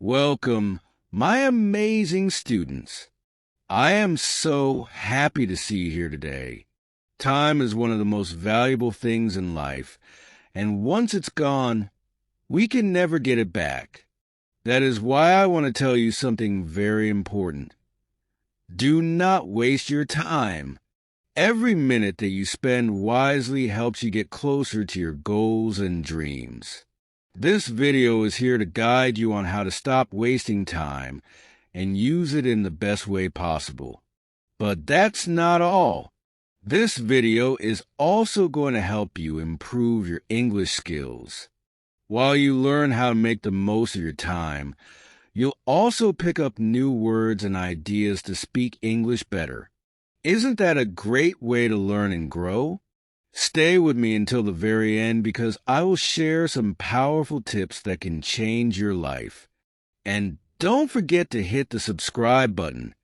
Welcome, my amazing students. I am so happy to see you here today. Time is one of the most valuable things in life, and once it's gone, we can never get it back. That is why I want to tell you something very important. Do not waste your time. Every minute that you spend wisely helps you get closer to your goals and dreams. This video is here to guide you on how to stop wasting time and use it in the best way possible. But that's not all. This video is also going to help you improve your English skills. While you learn how to make the most of your time, you'll also pick up new words and ideas to speak English better. Isn't that a great way to learn and grow? Stay with me until the very end because I will share some powerful tips that can change your life. And don't forget to hit the subscribe button.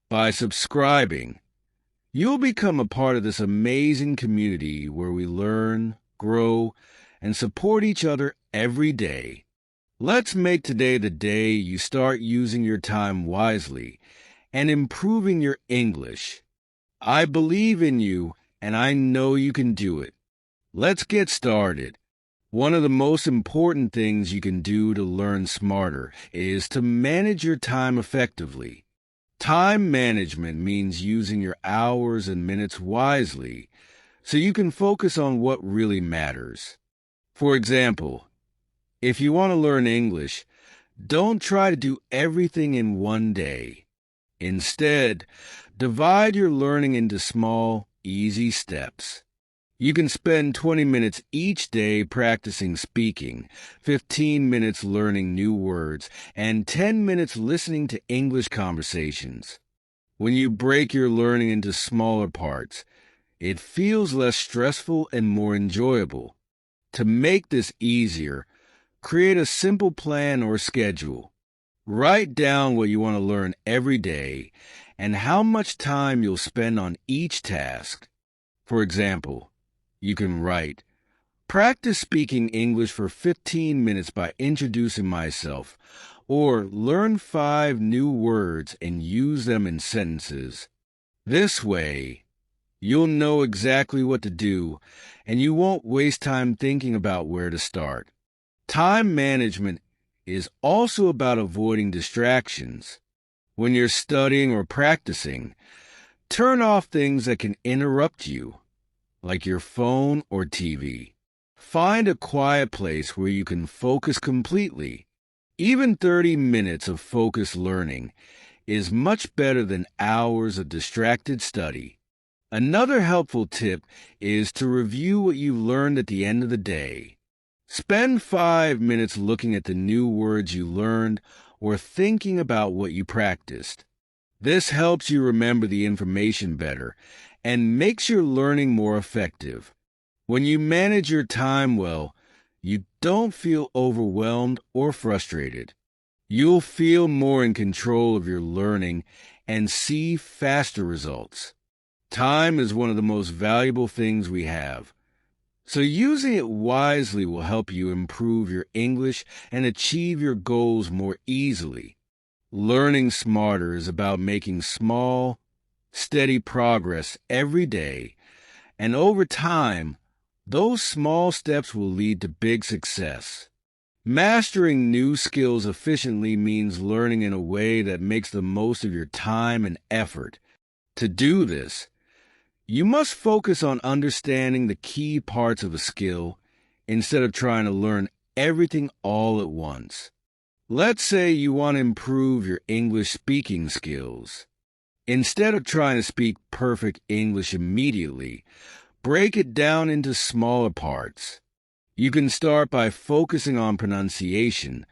By subscribing, you'll become a part of this amazing community where we learn, grow, and support each other every day. Let's make today the day you start using your time wisely and improving your English. I believe in you, and I know you can do it. Let's get started. One of the most important things you can do to learn smarter is to manage your time effectively. Time management means using your hours and minutes wisely so you can focus on what really matters. For example, if you want to learn English, don't try to do everything in one day. Instead, divide your learning into small, easy steps. You can spend 20 minutes each day practicing speaking, 15 minutes learning new words, and 10 minutes listening to English conversations. When you break your learning into smaller parts, it feels less stressful and more enjoyable. To make this easier, create a simple plan or schedule. Write down what you want to learn every day and how much time you'll spend on each task. For example, you can write, practice speaking English for 15 minutes by introducing myself, or learn 5 new words and use them in sentences. This way, you'll know exactly what to do, and you won't waste time thinking about where to start. Time management is also about avoiding distractions. When you're studying or practicing, turn off things that can interrupt you, like your phone or TV. Find a quiet place where you can focus completely. Even 30 minutes of focused learning is much better than hours of distracted study. Another helpful tip is to review what you learned at the end of the day. Spend 5 minutes looking at the new words you learned or thinking about what you practiced. This helps you remember the information better and makes your learning more effective. When you manage your time well, you don't feel overwhelmed or frustrated. You'll feel more in control of your learning and see faster results. Time is one of the most valuable things we have. So using it wisely will help you improve your English and achieve your goals more easily. Learning smarter is about making small, steady progress every day, and over time, those small steps will lead to big success. Mastering new skills efficiently means learning in a way that makes the most of your time and effort. To do this, you must focus on understanding the key parts of a skill instead of trying to learn everything all at once. Let's say you want to improve your English speaking skills. Instead of trying to speak perfect English immediately, break it down into smaller parts. You can start by focusing on pronunciation,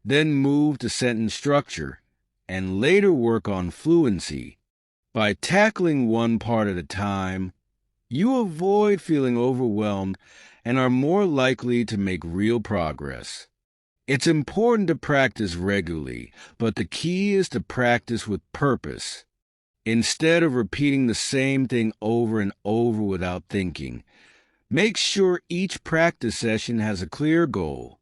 then move to sentence structure, and later work on fluency. By tackling one part at a time, you avoid feeling overwhelmed and are more likely to make real progress. It's important to practice regularly, but the key is to practice with purpose. Instead of repeating the same thing over and over without thinking, make sure each practice session has a clear goal.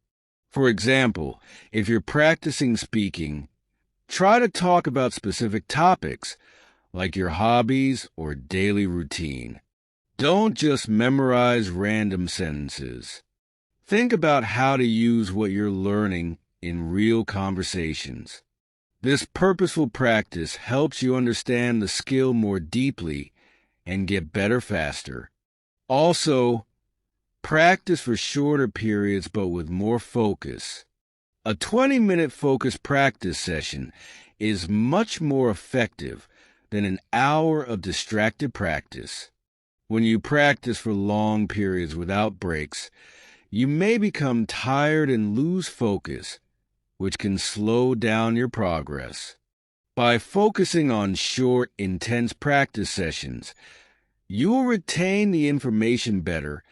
For example, if you're practicing speaking, try to talk about specific topics like your hobbies or daily routine. Don't just memorize random sentences. Think about how to use what you're learning in real conversations. This purposeful practice helps you understand the skill more deeply and get better faster. Also, practice for shorter periods but with more focus. A 20-minute focused practice session is much more effective than an hour of distracted practice. When you practice for long periods without breaks, you may become tired and lose focus, which can slow down your progress. By focusing on short, intense practice sessions, you will retain the information better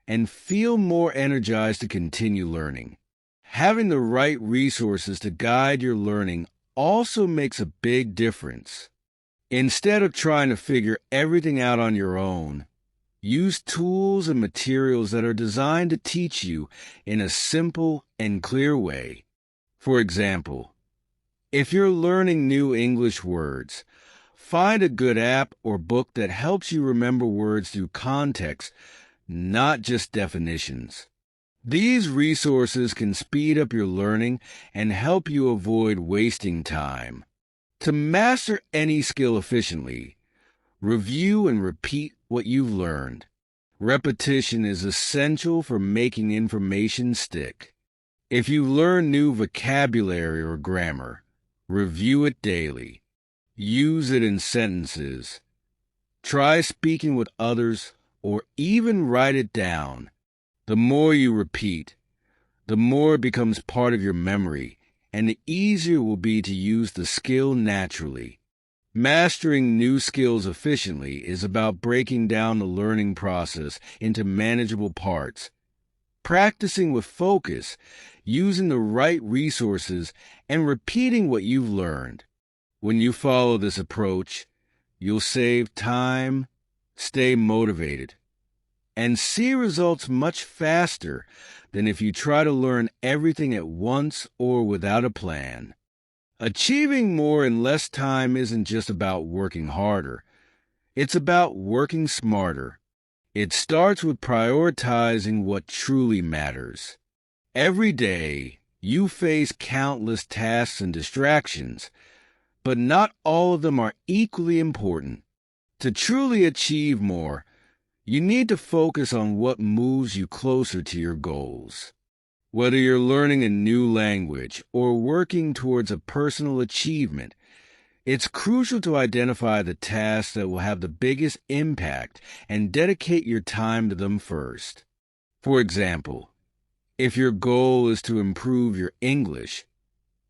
and feel more energized to continue learning. Having the right resources to guide your learning also makes a big difference. Instead of trying to figure everything out on your own, use tools and materials that are designed to teach you in a simple and clear way. For example, if you're learning new English words, find a good app or book that helps you remember words through context, not just definitions. These resources can speed up your learning and help you avoid wasting time. To master any skill efficiently, review and repeat what you've learned. Repetition is essential for making information stick. If you learn new vocabulary or grammar, review it daily. Use it in sentences. Try speaking with others or even write it down. The more you repeat, the more it becomes part of your memory, and the easier it will be to use the skill naturally. Mastering new skills efficiently is about breaking down the learning process into manageable parts, practicing with focus, using the right resources, and repeating what you've learned. When you follow this approach, you'll save time, stay motivated, and see results much faster than if you try to learn everything at once or without a plan. Achieving more in less time isn't just about working harder. It's about working smarter. It starts with prioritizing what truly matters. Every day, you face countless tasks and distractions, but not all of them are equally important. To truly achieve more, you need to focus on what moves you closer to your goals. Whether you're learning a new language or working towards a personal achievement, it's crucial to identify the tasks that will have the biggest impact and dedicate your time to them first. For example, if your goal is to improve your English,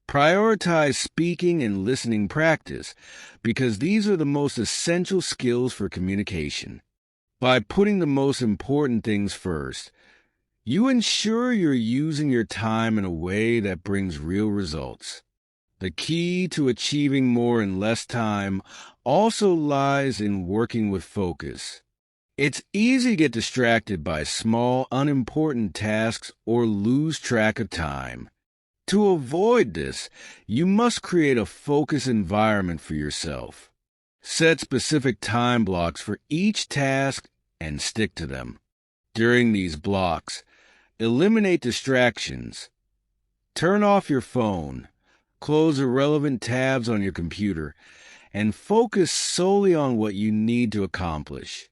prioritize speaking and listening practice because these are the most essential skills for communication. By putting the most important things first, you ensure you're using your time in a way that brings real results. The key to achieving more in less time also lies in working with focus. It's easy to get distracted by small, unimportant tasks or lose track of time. To avoid this, you must create a focused environment for yourself. Set specific time blocks for each task and stick to them. During these blocks, eliminate distractions. Turn off your phone, close irrelevant tabs on your computer, and focus solely on what you need to accomplish.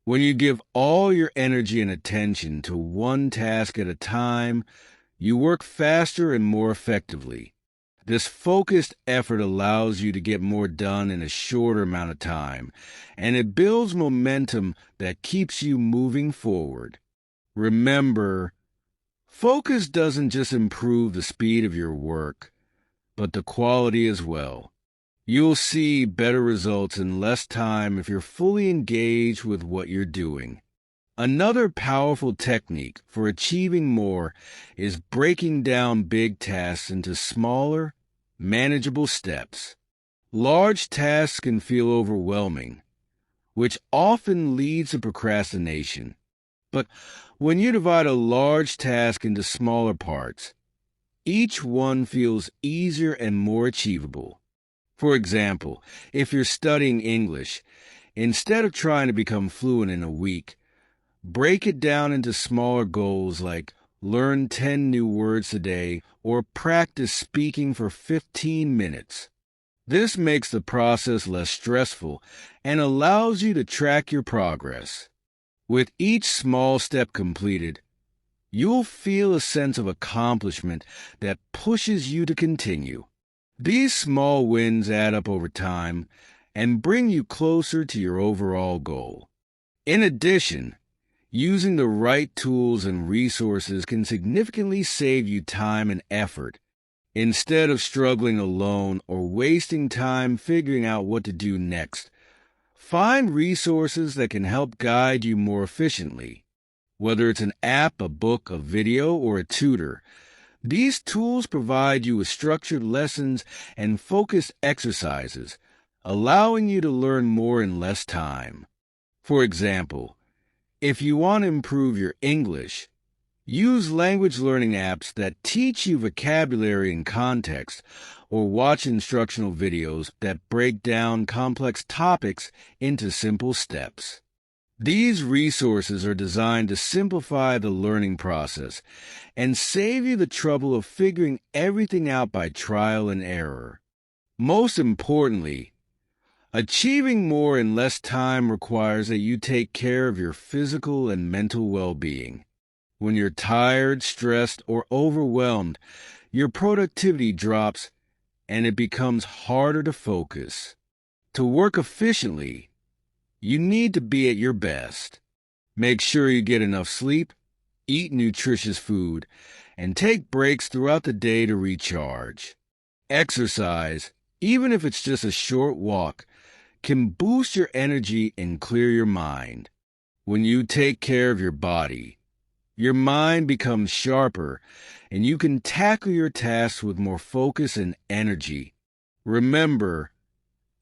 When you give all your energy and attention to one task at a time, you work faster and more effectively. This focused effort allows you to get more done in a shorter amount of time, and it builds momentum that keeps you moving forward. Remember, focus doesn't just improve the speed of your work, but the quality as well. You'll see better results in less time if you're fully engaged with what you're doing. Another powerful technique for achieving more is breaking down big tasks into smaller, manageable steps. Large tasks can feel overwhelming, which often leads to procrastination. But when you divide a large task into smaller parts, each one feels easier and more achievable. For example, if you're studying English, instead of trying to become fluent in a week, break it down into smaller goals like learn 10 new words a day or practice speaking for 15 minutes. This makes the process less stressful and allows you to track your progress. With each small step completed, you'll feel a sense of accomplishment that pushes you to continue. These small wins add up over time and bring you closer to your overall goal. In addition, using the right tools and resources can significantly save you time and effort. Instead of struggling alone or wasting time figuring out what to do next, find resources that can help guide you more efficiently. Whether it's an app, a book, a video, or a tutor, these tools provide you with structured lessons and focused exercises, allowing you to learn more in less time. For example, if you want to improve your English, use language learning apps that teach you vocabulary and context, or watch instructional videos that break down complex topics into simple steps. These resources are designed to simplify the learning process and save you the trouble of figuring everything out by trial and error. Most importantly, achieving more in less time requires that you take care of your physical and mental well-being. When you're tired, stressed, or overwhelmed, your productivity drops and it becomes harder to focus. To work efficiently, you need to be at your best. Make sure you get enough sleep, eat nutritious food, and take breaks throughout the day to recharge. Exercise, even if it's just a short walk, can boost your energy and clear your mind. When you take care of your body, your mind becomes sharper, and you can tackle your tasks with more focus and energy. Remember,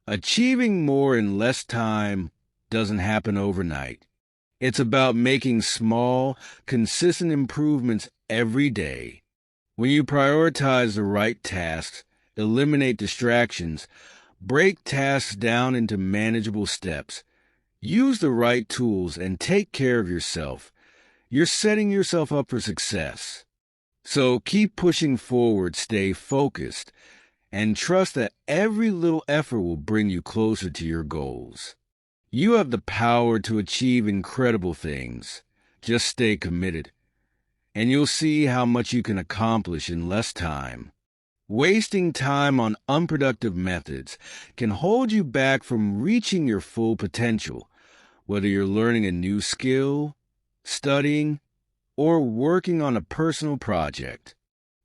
achieving more in less time doesn't happen overnight. It's about making small, consistent improvements every day. When you prioritize the right tasks, eliminate distractions, break tasks down into manageable steps, use the right tools, and take care of yourself, you're setting yourself up for success. So keep pushing forward, stay focused, and trust that every little effort will bring you closer to your goals. You have the power to achieve incredible things. Just stay committed, and you'll see how much you can accomplish in less time. Wasting time on unproductive methods can hold you back from reaching your full potential, whether you're learning a new skill, studying, or working on a personal project.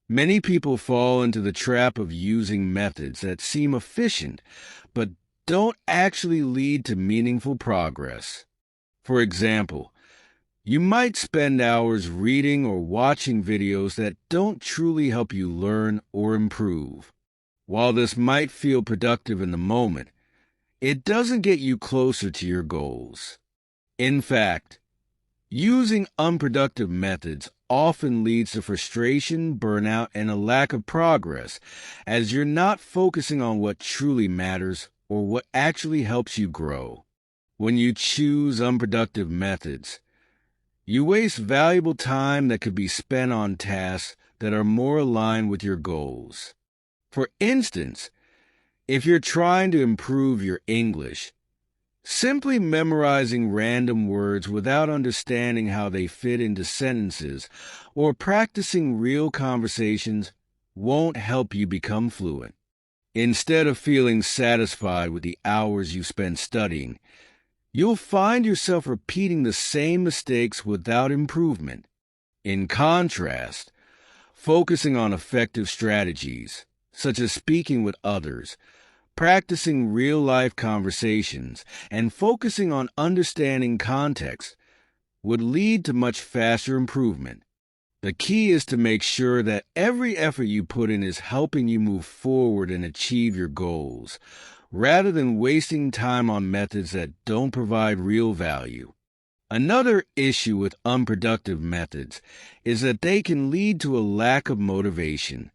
Many people fall into the trap of using methods that seem efficient, but don't actually lead to meaningful progress. For example, you might spend hours reading or watching videos that don't truly help you learn or improve. While this might feel productive in the moment, it doesn't get you closer to your goals. In fact, using unproductive methods often leads to frustration, burnout, and a lack of progress, as you're not focusing on what truly matters or what actually helps you grow. When you choose unproductive methods, you waste valuable time that could be spent on tasks that are more aligned with your goals. For instance, if you're trying to improve your English, simply memorizing random words without understanding how they fit into sentences or practicing real conversations won't help you become fluent. Instead of feeling satisfied with the hours you spend studying, you'll find yourself repeating the same mistakes without improvement. In contrast, focusing on effective strategies, such as speaking with others, practicing real-life conversations, and focusing on understanding context, would lead to much faster improvement. The key is to make sure that every effort you put in is helping you move forward and achieve your goals, rather than wasting time on methods that don't provide real value. Another issue with unproductive methods is that they can lead to a lack of motivation.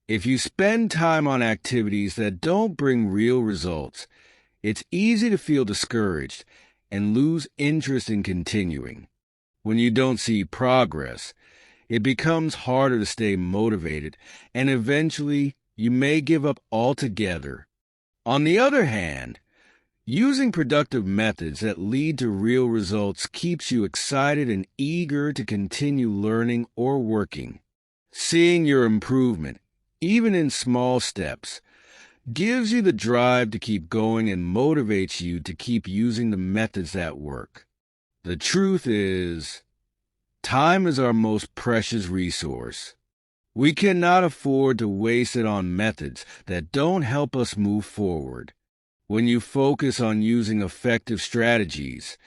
If you spend time on activities that don't bring real results, it's easy to feel discouraged and lose interest in continuing. When you don't see progress, it becomes harder to stay motivated, and eventually you may give up altogether. On the other hand, using productive methods that lead to real results keeps you excited and eager to continue learning or working. Seeing your improvement, even in small steps, gives you the drive to keep going and motivates you to keep using the methods that work. The truth is, time is our most precious resource. We cannot afford to waste it on methods that don't help us move forward. When you focus on using effective strategies,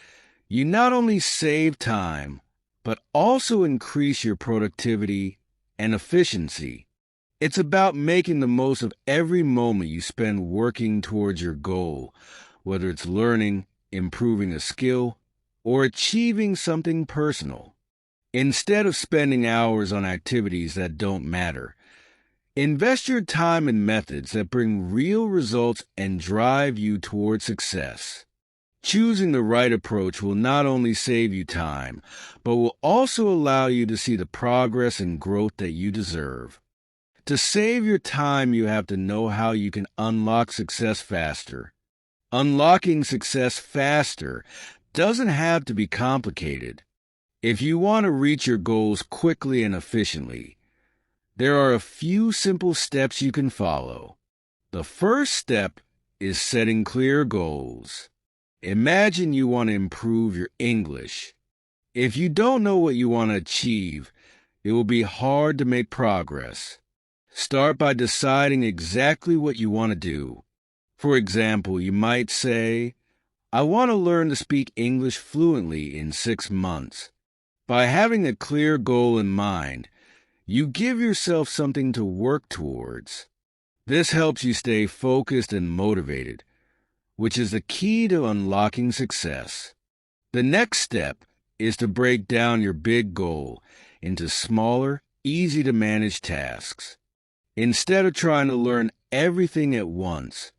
you not only save time, but also increase your productivity and efficiency. It's about making the most of every moment you spend working towards your goal, whether it's learning, improving a skill, or achieving something personal. Instead of spending hours on activities that don't matter, invest your time in methods that bring real results and drive you toward success. Choosing the right approach will not only save you time, but will also allow you to see the progress and growth that you deserve. To save your time, you have to know how you can unlock success faster. Unlocking success faster doesn't have to be complicated. If you want to reach your goals quickly and efficiently, there are a few simple steps you can follow. The first step is setting clear goals. Imagine you want to improve your English. If you don't know what you want to achieve, it will be hard to make progress. Start by deciding exactly what you want to do. For example, you might say, I want to learn to speak English fluently in 6 months. By having a clear goal in mind, you give yourself something to work towards. This helps you stay focused and motivated, which is the key to unlocking success. The next step is to break down your big goal into smaller, easy-to-manage tasks. Instead of trying to learn everything at once,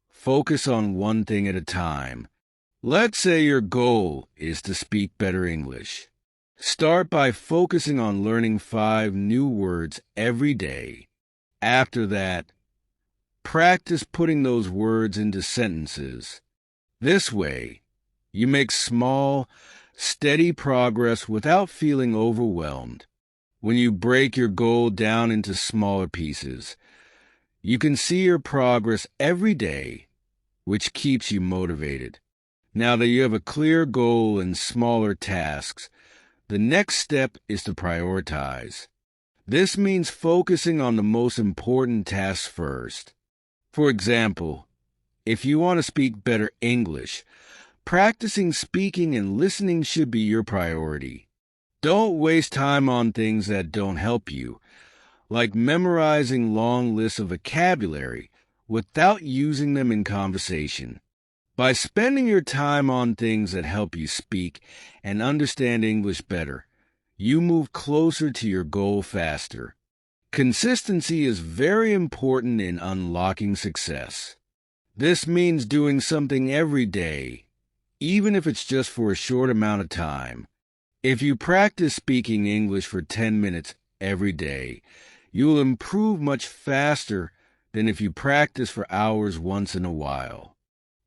focus on one thing at a time. Let's say your goal is to speak better English. Start by focusing on learning 5 new words every day. After that, practice putting those words into sentences. This way, you make small, steady progress without feeling overwhelmed. When you break your goal down into smaller pieces, you can see your progress every day, which keeps you motivated. Now that you have a clear goal and smaller tasks, the next step is to prioritize. This means focusing on the most important tasks first. For example, if you want to speak better English, practicing speaking and listening should be your priority. Don't waste time on things that don't help you, like memorizing long lists of vocabulary without using them in conversation. By spending your time on things that help you speak and understand English better, you move closer to your goal faster. Consistency is very important in unlocking success. This means doing something every day, even if it's just for a short amount of time. If you practice speaking English for 10 minutes every day, you will improve much faster than if you practice for hours once in a while.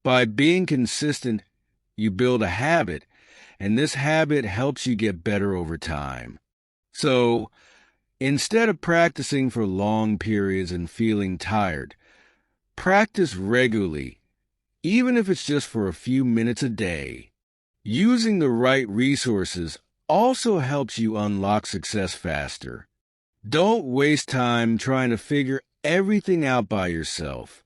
By being consistent, you build a habit, and this habit helps you get better over time. So, instead of practicing for long periods and feeling tired, practice regularly, even if it's just for a few minutes a day. Using the right resources also helps you unlock success faster. Don't waste time trying to figure everything out by yourself.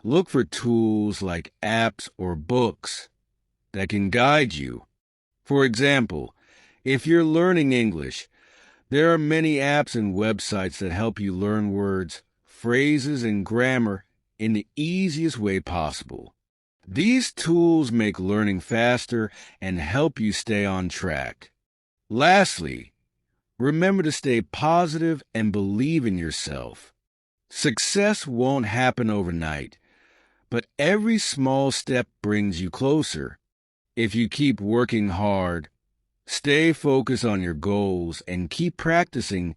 Look for tools like apps or books that can guide you. For example, if you're learning English, there are many apps and websites that help you learn words, phrases, and grammar in the easiest way possible. These tools make learning faster and help you stay on track. Lastly, remember to stay positive and believe in yourself. Success won't happen overnight, but every small step brings you closer. If you keep working hard, stay focused on your goals, and keep practicing,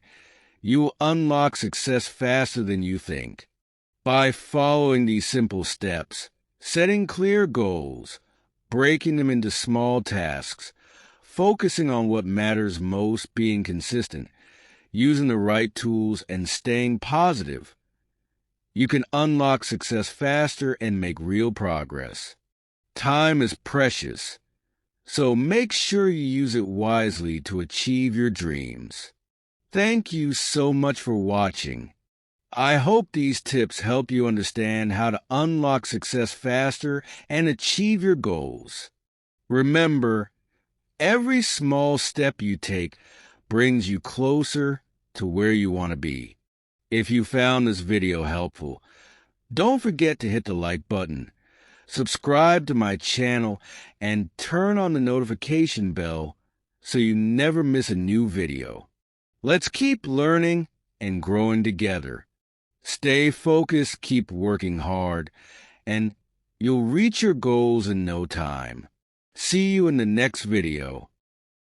you will unlock success faster than you think. By following these simple steps, setting clear goals, breaking them into small tasks, focusing on what matters most, being consistent, using the right tools, and staying positive, you can unlock success faster and make real progress. Time is precious, so make sure you use it wisely to achieve your dreams. Thank you so much for watching. I hope these tips help you understand how to unlock success faster and achieve your goals. Remember, every small step you take brings you closer to where you want to be. If you found this video helpful, don't forget to hit the like button, subscribe to my channel, and turn on the notification bell so you never miss a new video. Let's keep learning and growing together. Stay focused, keep working hard, and you'll reach your goals in no time. See you in the next video.